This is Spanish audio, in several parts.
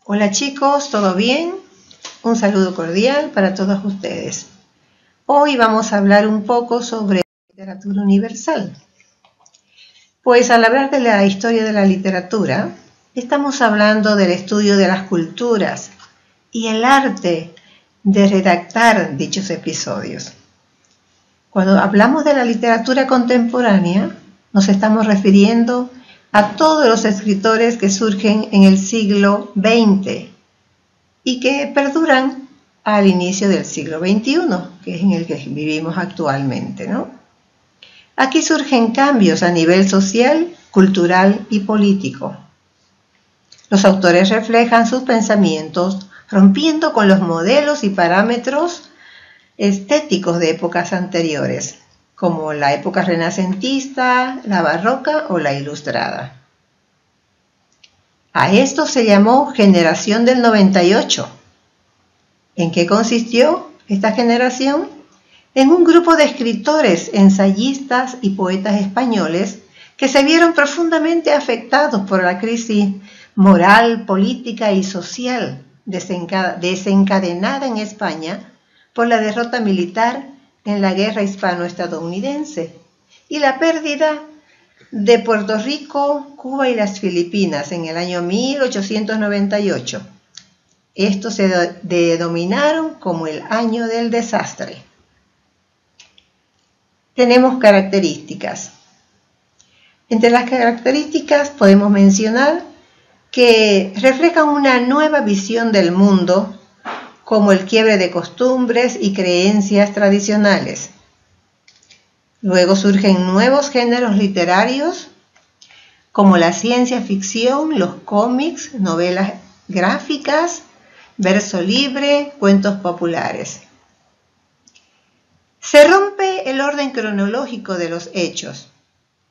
Hola chicos, ¿todo bien? Un saludo cordial para todos ustedes. Hoy vamos a hablar un poco sobre literatura universal. Pues al hablar de la historia de la literatura, estamos hablando del estudio de las culturas y el arte de redactar dichos episodios. Cuando hablamos de la literatura contemporánea, nos estamos refiriendo a todos los escritores que surgen en el siglo XX y que perduran al inicio del siglo XXI, que es en el que vivimos actualmente, ¿no? Aquí surgen cambios a nivel social, cultural y político. Los autores reflejan sus pensamientos rompiendo con los modelos y parámetros estéticos de épocas anteriores, como la época renacentista, la barroca o la ilustrada. A esto se llamó Generación del 98. ¿En qué consistió esta generación? En un grupo de escritores, ensayistas y poetas españoles que se vieron profundamente afectados por la crisis moral, política y social desencadenada en España por la derrota militar en la guerra hispano-estadounidense y la pérdida de Puerto Rico, Cuba y las Filipinas en el año 1898. Estos se denominaron como el año del desastre. Tenemos características. Entre las características podemos mencionar que reflejan una nueva visión del mundo, como el quiebre de costumbres y creencias tradicionales. Luego surgen nuevos géneros literarios, como la ciencia ficción, los cómics, novelas gráficas, verso libre, cuentos populares. Se rompe el orden cronológico de los hechos,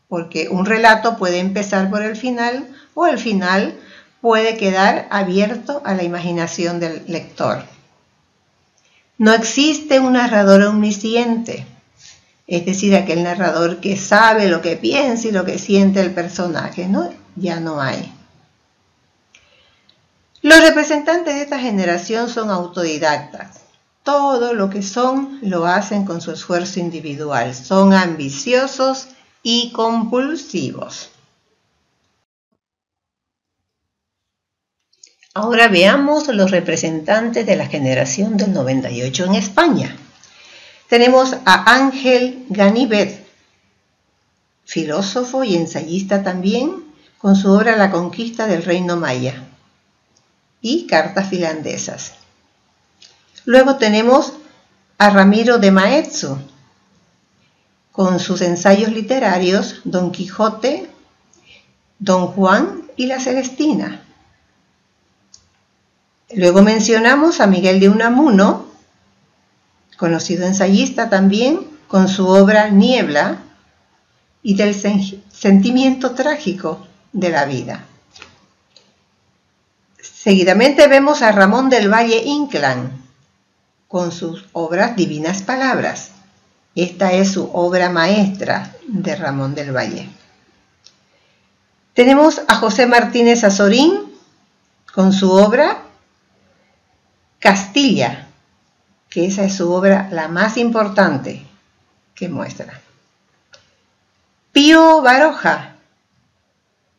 porque un relato puede empezar por el final o el final puede quedar abierto a la imaginación del lector. No existe un narrador omnisciente, es decir, aquel narrador que sabe lo que piensa y lo que siente el personaje, ¿no? Ya no hay. Los representantes de esta generación son autodidactas. Todo lo que son lo hacen con su esfuerzo individual. Son ambiciosos y compulsivos. Ahora veamos los representantes de la generación del 98 en España. Tenemos a Ángel Ganivet, filósofo y ensayista también, con su obra La conquista del reino maya y Cartas finlandesas. Luego tenemos a Ramiro de Maeztu, con sus ensayos literarios Don Quijote, Don Juan y La Celestina. Luego mencionamos a Miguel de Unamuno, conocido ensayista también, con su obra Niebla y del sentimiento trágico de la vida. Seguidamente vemos a Ramón del Valle Inclán, con sus obras Divinas Palabras. Esta es su obra maestra de Ramón del Valle. Tenemos a José Martínez Azorín, con su obra Castilla, que esa es su obra la más importante que muestra. Pío Baroja,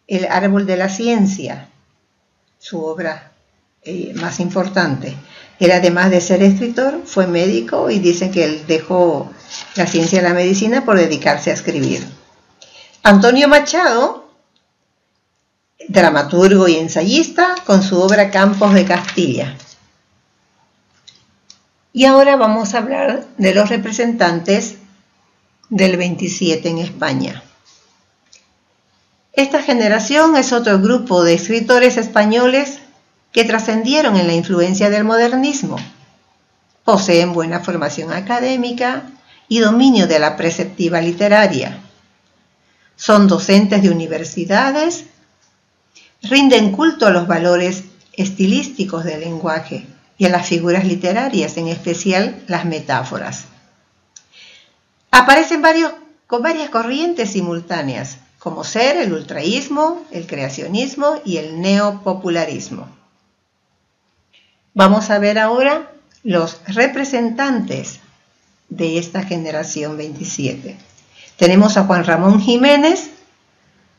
El árbol de la ciencia, su obra más importante. Él, además de ser escritor, fue médico y dicen que él dejó la ciencia y la medicina por dedicarse a escribir. Antonio Machado, dramaturgo y ensayista, con su obra Campos de Castilla. Y ahora vamos a hablar de los representantes del 27 en España. Esta generación es otro grupo de escritores españoles que trascendieron en la influencia del modernismo. Poseen buena formación académica y dominio de la preceptiva literaria. Son docentes de universidades, rinden culto a los valores estilísticos del lenguaje y a las figuras literarias, en especial las metáforas. Aparecen con varias corrientes simultáneas, como ser el ultraísmo, el creacionismo y el neopopularismo. Vamos a ver ahora los representantes de esta generación 27. Tenemos a Juan Ramón Jiménez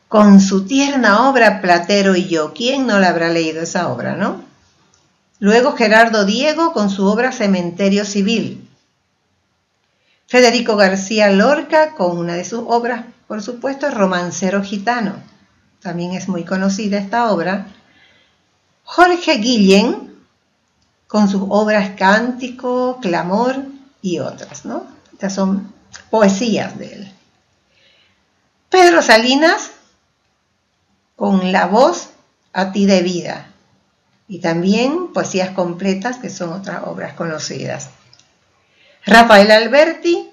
con su tierna obra Platero y yo. ¿Quién no la habrá leído esa obra, no? Luego Gerardo Diego con su obra Cementerio Civil. Federico García Lorca con una de sus obras, por supuesto, Romancero Gitano. También es muy conocida esta obra. Jorge Guillén con sus obras Cántico, Clamor y otras, ¿no? Estas son poesías de él. Pedro Salinas con La voz a ti de vida. Y también poesías completas, que son otras obras conocidas. Rafael Alberti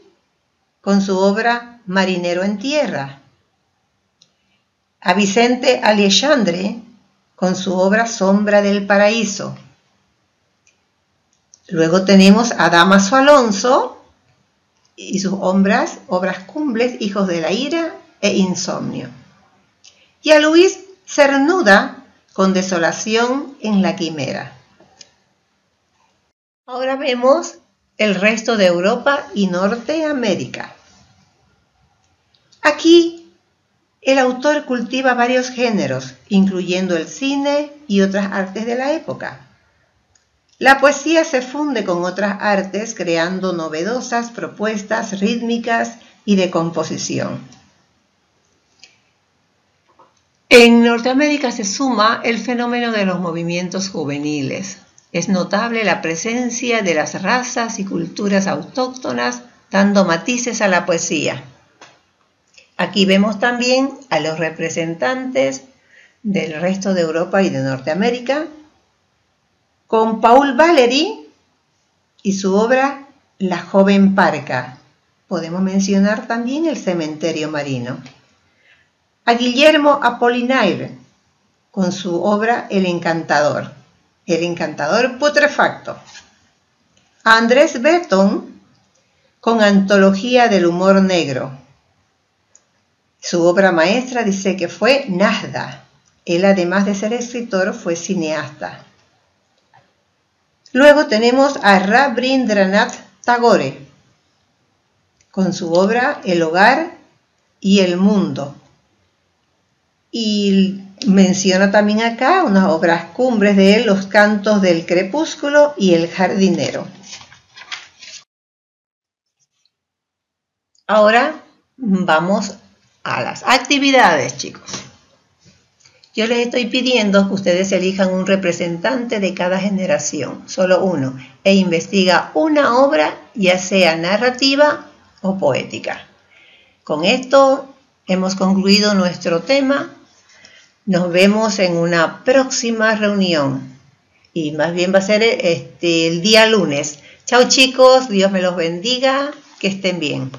con su obra Marinero en tierra. A Vicente Aleixandre con su obra Sombra del paraíso. Luego tenemos a Dámaso Alonso y sus obras Cumbres, Hijos de la ira e Insomnio. Y a Luis Cernuda con Desolación en la quimera. Ahora vemos el resto de Europa y Norteamérica. Aquí el autor cultiva varios géneros, incluyendo el cine y otras artes de la época. La poesía se funde con otras artes, creando novedosas propuestas rítmicas y de composición. En Norteamérica se suma el fenómeno de los movimientos juveniles. Es notable la presencia de las razas y culturas autóctonas, dando matices a la poesía. Aquí vemos también a los representantes del resto de Europa y de Norteamérica, con Paul Valéry y su obra La joven parca. Podemos mencionar también El cementerio marino. A Guillermo Apollinaire con su obra El encantador putrefacto. A Andrés Breton con Antología del humor negro. Su obra maestra dice que fue Nazda. Él, además de ser escritor, fue cineasta. Luego tenemos a Rabindranath Tagore con su obra El hogar y el mundo. Y menciona también acá unas obras cumbres de él, Los cantos del crepúsculo y El jardinero. Ahora vamos a las actividades, chicos. Yo les estoy pidiendo que ustedes elijan un representante de cada generación, solo uno, e investiga una obra, ya sea narrativa o poética. Con esto hemos concluido nuestro tema. Nos vemos en una próxima reunión y más bien va a ser el día lunes. Chao chicos, Dios me los bendiga, que estén bien.